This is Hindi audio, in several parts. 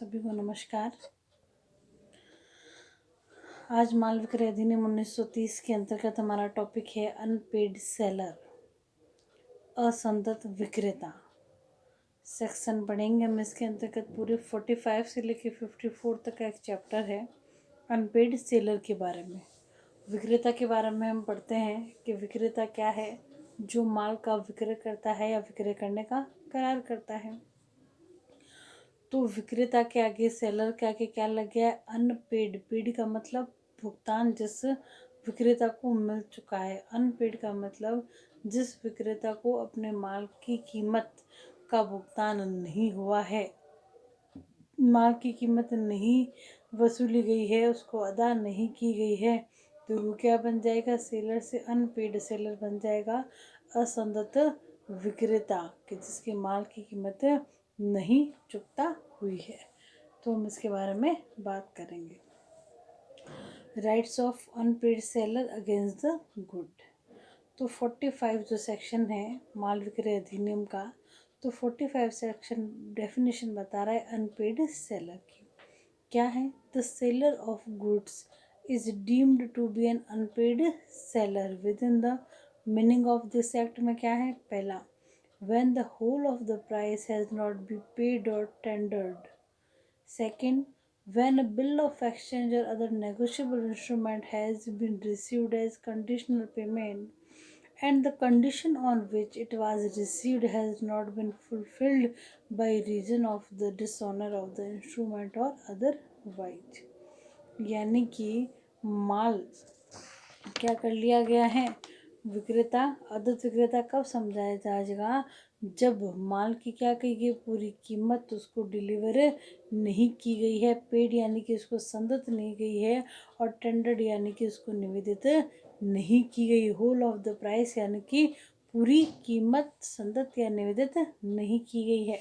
सभी को नमस्कार। आज माल विक्रय अधिनियम 1930 के अंतर्गत हमारा टॉपिक है अनपेड सेलर, असंदत विक्रेता। सेक्शन पढ़ेंगे हम इसके अंतर्गत पूरे 45 से लेकर 54 तक का एक चैप्टर है अनपेड सेलर के बारे में। विक्रेता के बारे में हम पढ़ते हैं कि विक्रेता क्या है, जो माल का विक्रय करता है या विक्रय करने का करार करता है। तो विक्रेता के आगे सेलर के आगे क्या लग गया है, अनपेड। पेड का मतलब भुगतान जिस विक्रेता को मिल चुका है। अनपेड का मतलब जिस विक्रेता को अपने माल की कीमत का भुगतान नहीं हुआ है, माल की कीमत नहीं वसूली गई है, उसको अदा नहीं की गई है, तो वो क्या बन जाएगा, सेलर से अनपेड सेलर बन जाएगा असंदत विक्रेता कि जिसके माल की कीमत नहीं चुकता हुई है। तो हम इसके बारे में बात करेंगे। Rights of unpaired seller against the good. तो 45 जो सेक्शन है माल विक्रय अधिनियम का, तो 45 सेक्शन डेफिनेशन बता रहा है अनपेड सेलर की। क्या है, the seller of goods is deemed to be an unpaid seller within the meaning of this act में क्या है, पहला, when the whole of the price has not been paid or tendered. Second, when a bill of exchange or other negotiable instrument has been received as conditional payment and the condition on which it was received has not been fulfilled by reason of the dishonor of the instrument or otherwise. यानी कि माल क्या कर लिया गया है, विक्रेता आदत विक्रेता कब समझाया जाएगा, जब माल की क्या की गई, पूरी कीमत उसको डिलीवर नहीं की गई है, पेड यानी कि उसको संदत नहीं गई है, और टेंडर्ड यानी कि उसको निवेदित नहीं की गई, होल ऑफ द प्राइस यानी कि पूरी कीमत संदत या निवेदित नहीं की गई है।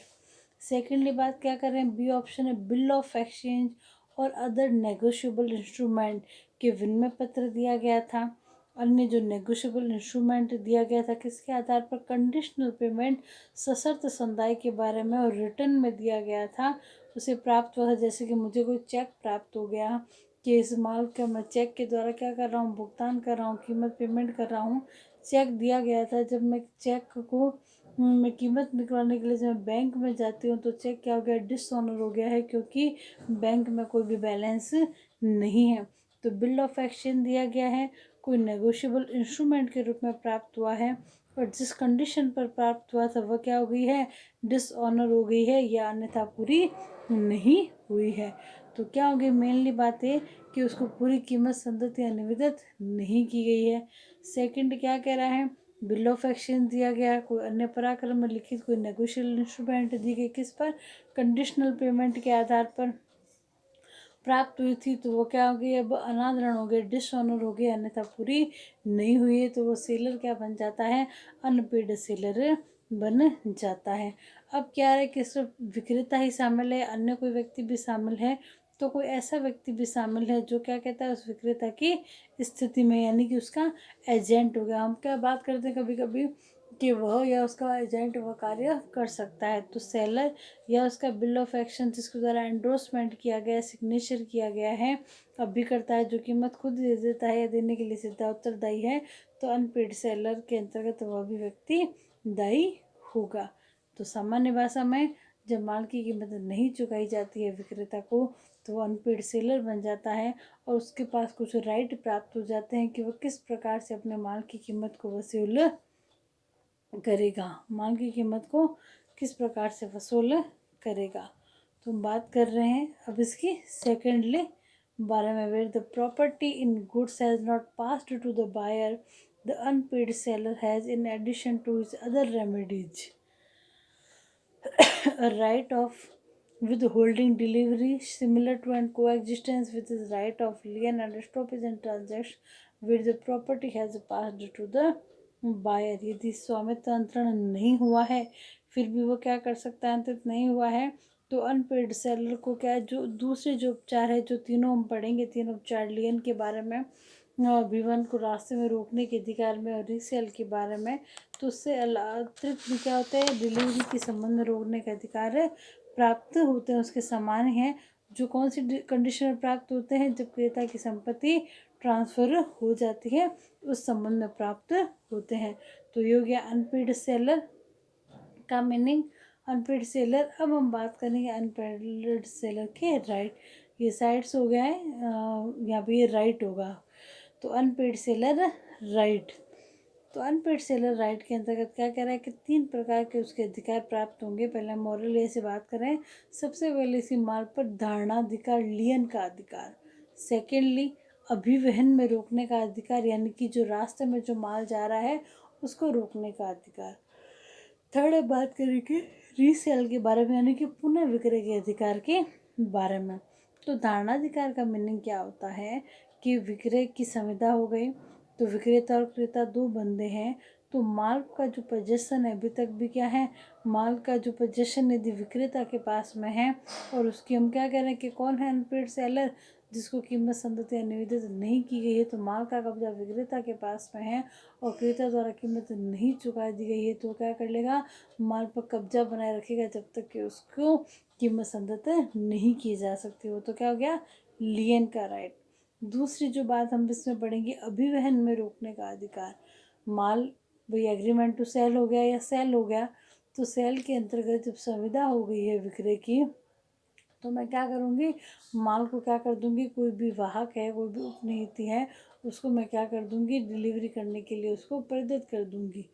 सेकेंडली बात क्या कर रहे हैं, बी ऑप्शन है, बिल ऑफ एक्सचेंज और अदर नेगोशिएबल इंस्ट्रूमेंट के विनिमय पत्र दिया गया था। अन्य जो नेगोशिएबल इंस्ट्रूमेंट दिया गया था किसके आधार पर, कंडीशनल पेमेंट सशर्त संदाय के बारे में और रिटर्न में दिया गया था, उसे प्राप्त हुआ था। जैसे कि मुझे कोई चेक प्राप्त हो गया कि इस माल का मैं चेक के द्वारा क्या कर रहा हूँ, भुगतान कर रहा हूँ, कीमत पेमेंट कर रहा हूँ, चेक दिया गया था। जब मैं चेक को मैं कीमत निकलवाने के लिए जब मैं बैंक में जाती हूँ तो चेक क्या हो गया, डिसऑनर हो गया है, क्योंकि बैंक में कोई भी बैलेंस नहीं है। तो बिल ऑफ एक्सचेंज दिया गया है, कोई नेगोशिएबल इंस्ट्रूमेंट के रूप में प्राप्त हुआ है, और जिस कंडीशन पर प्राप्त हुआ था वह क्या हो गई है, डिसऑनर हो गई है या अन्यथा पूरी नहीं हुई है। तो क्या हो गई, मेनली बात है कि उसको पूरी कीमत संदत या निवेदित नहीं की गई है। सेकंड क्या कह रहा है, बिल ऑफ एक्सचेंज दिया गया, कोई अन्य पराक्रम में लिखित कोई नेगोशिएबल इंस्ट्रूमेंट दी गई, किस पर, कंडीशनल पेमेंट के आधार पर प्राप्त हुई थी, तो वो क्या हो गई, अब अनादरण हो गए, डिसऑनर हो गए, अन्यथा पूरी नहीं हुई है, तो वो सेलर क्या बन जाता है, अनपेड सेलर बन जाता है। अब क्या है कि सिर्फ विक्रेता ही शामिल है, अन्य कोई व्यक्ति भी शामिल है, तो कोई ऐसा व्यक्ति भी शामिल है जो क्या कहता है, उस विक्रेता की स्थिति में, यानी कि उसका एजेंट हो गया। हम क्या बात करते हैं कभी कभी कि वह या उसका एजेंट वह कार्य कर सकता है, तो सेलर या उसका बिल ऑफ एक्शन जिसके द्वारा एंडोर्समेंट किया गया, सिग्नेचर किया गया है, अब भी करता है, जो कीमत खुद दे देता है या देने के लिए सीधा उत्तरदायी है, तो अनपेड सेलर के अंतर्गत वह भी व्यक्ति दायी होगा। तो सामान्य भाषा में जब माल की कीमत नहीं चुकाई जाती है विक्रेता को, तो वह अनपेड सेलर बन जाता है और उसके पास कुछ राइट प्राप्त हो जाते हैं कि वह किस प्रकार से अपने माल की कीमत को वसूल करेगा, माल की कीमत को किस प्रकार से वसूल करेगा। तो हम बात कर रहे हैं अब इसकी सेकेंडली बारे में, where the property in goods has not passed to the buyer, the unpaid seller has in addition to his other remedies a right of withholding delivery similar to and coexistence with his right of lien and stoppage in transaction where the property has passed to the buyer। यदि स्वामित्व अंतरण नहीं हुआ है फिर भी वो क्या कर सकता है, अंतरित नहीं हुआ है, तो अनपेड सेलर को क्या, जो दूसरे जो उपचार है, जो तीनों हम पढ़ेंगे, तीनों उपचार, लियन के बारे में, विवन को रास्ते में रोकने के अधिकार में, और रीसेल के बारे में, तो उससे अतिरिक्त भी क्या होता है, डिलीवरी के संबंध में रोकने का अधिकार प्राप्त होते हैं उसके समान हैं, जो कौन सी कंडीशन में प्राप्त होते हैं, जब क्रेता की संपत्ति ट्रांसफर हो जाती है उस संबंध में प्राप्त होते हैं। तो ये हो गया अनपेड सेलर का मीनिंग। Unpaid seller. अब हम बात करेंगे अनपेड सेलर के राइट। ये साइड्स हो गया है, यहाँ पे ये राइट होगा। तो अनपेड सेलर राइट। तो अनपेड सेलर राइट के अंतर्गत क्या कह रहा है कि 3 प्रकार के उसके अधिकार प्राप्त होंगे। पहले मॉरल ए से बात करें, सबसे पहले इसी माल पर धारणाधिकार, लियन का अधिकार। सेकेंडली अभिवहन में रोकने का अधिकार, यानी कि जो रास्ते में जो माल जा रहा है उसको रोकने का अधिकार। थर्ड बात करेंगे रीसेल के बारे में, यानी कि पुनः विक्रय के अधिकार के बारे में। तो धारणाधिकार का मीनिंग क्या होता है कि विक्रय की संविदा हो गई, तो विक्रेता और क्रेता दो बंदे हैं, तो माल का जो पोजेशन है, अभी तक भी क्या है, माल का जो पोजेशन यदि विक्रेता के पास में है और उसकी हम क्या कह रहे हैं कि कौन है अनपेड सेलर, जिसको कीमत संदत या निवेदित नहीं की गई है, तो माल का कब्जा विक्रेता के पास में है और क्रेता द्वारा कीमत नहीं चुका दी गई है, तो क्या कर लेगा, माल पर कब्जा बनाए रखेगा जब तक कि उसको कीमत संदत नहीं की जा सकती। वो तो क्या हो गया, लियन का राइट। दूसरी जो बात हम इसमें पढ़ेंगे, अभिवहन में रोकने का अधिकार। माल भाई एग्रीमेंट टू सेल हो गया या सेल हो गया, तो सेल के अंतर्गत जब संविदा हो गई है विक्रय की, तो मैं क्या करूँगी, माल को क्या कर दूँगी, कोई भी वाहक है, कोई भी उपनीति है, उसको मैं क्या कर दूँगी, डिलीवरी करने के लिए उसको प्रदत्त कर दूँगी।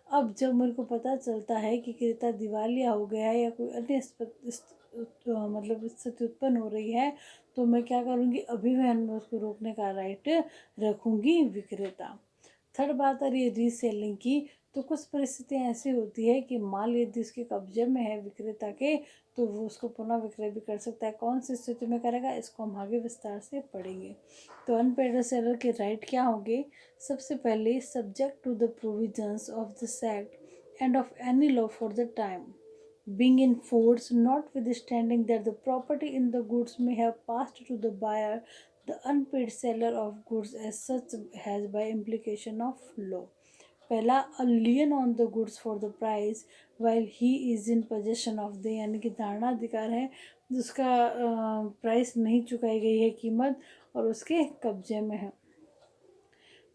अब जब मेरे को पता चलता है कि क्रेता दिवालिया हो गया है या कोई अन्य मतलब स्थिति उत्पन्न हो रही है, तो मैं क्या करूँगी, अभिवहन में उसको रोकने का राइट रखूँगी विक्रेता। थर्ड बात आ रही है रीसेलिंग की। तो कुछ परिस्थितियाँ ऐसी होती है कि माल यदि उसके कब्जे में है विक्रेता के, तो वो उसको पुनः विक्रय भी कर सकता है। कौन सी स्थिति में करेगा, इसको हम आगे विस्तार से पढ़ेंगे। तो अनपेड सेलर के राइट क्या होंगे, सबसे पहले subject to the provisions of this act and of any law for the time being in force, notwithstanding that the property in the goods may have passed to the buyer, the unpaid seller of goods as such has by implication of law. पहला, a lien on the goods for the price while he is in possession of the, यानी कि धारणा अधिकार है जिसका प्राइस नहीं चुकाई गई है कीमत और उसके कब्जे में है।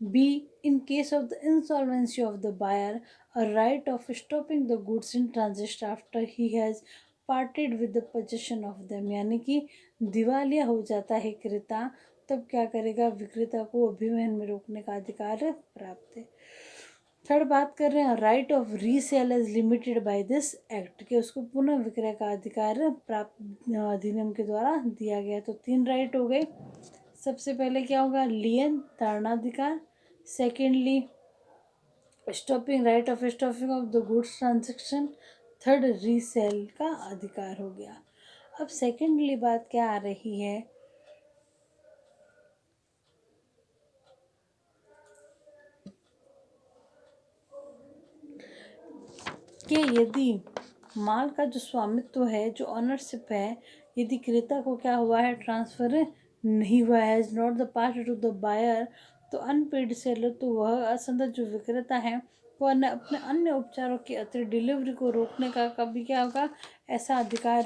B. In case of the insolvency of the buyer, a right of stopping the goods in transit after he has parted with the possession of them, यानी कि दिवालिया हो जाता है क्रेता, तब क्या करेगा, विक्रेता को अभिवहन में रोकने का अधिकार प्राप्त है। थर्ड बात कर रहे हैं right of resale as limited by this act, के उसको पुनः विक्रय का अधिकार प्राप्त अधिनियम के द्वारा दिया गया। तो 3 राइट हो गए। सबसे पहले क्या होगा, लियन धारणाधिकार। Secondly stopping, right of stopping of the goods transaction. Third resale का अधिकार हो गया। अब सेकेंडली बात क्या आ रही है कि यदि माल का जो स्वामित्व है, जो ऑनरशिप है, यदि क्रेता को क्या हुआ है, ट्रांसफर नहीं हुआ है, is not the pass to the buyer, तो अनपेड सेलर, तो वह असंगत जो विक्रेता है वो अपने अन्य उपचारों की अतिरिक्त डिलीवरी को रोकने का कभी क्या होगा, ऐसा अधिकार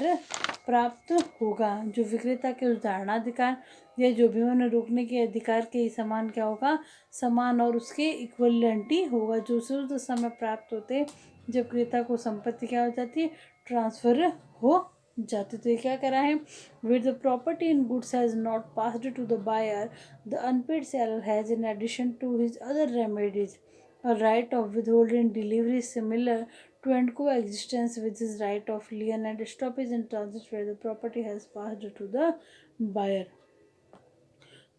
प्राप्त होगा। जो विक्रेता के उस धारणाधिकार या जो भी उन्हें रोकने के अधिकार के समान क्या होगा, समान और उसके इक्वलेंटी होगा, जो उस समय प्राप्त होते जब क्रेता को संपत्ति क्या हो जाती है, ट्रांसफर हो जाती। तो ये क्या करा है, with the property in goods has not passed to the buyer, the unpaid seller has in addition to his other remedies a right of withholding delivery similar to and coexistence with his right of lien and stoppage in transit where the property has passed to the buyer।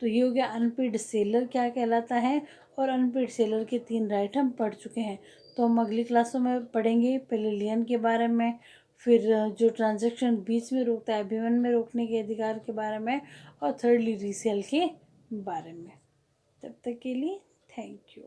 तो ये हो गया अनपेड सेलर क्या कहलाता है, और अनपेड सेलर के 3 राइट हम पढ़ चुके हैं। तो हम अगली क्लासों में पढ़ेंगे, पहले लियन के बारे में, फिर जो ट्रांजैक्शन बीच में रोकता है अभिवन में रोकने के अधिकार के बारे में, और थर्डली रीसेल के बारे में। तब तक के लिए थैंक यू।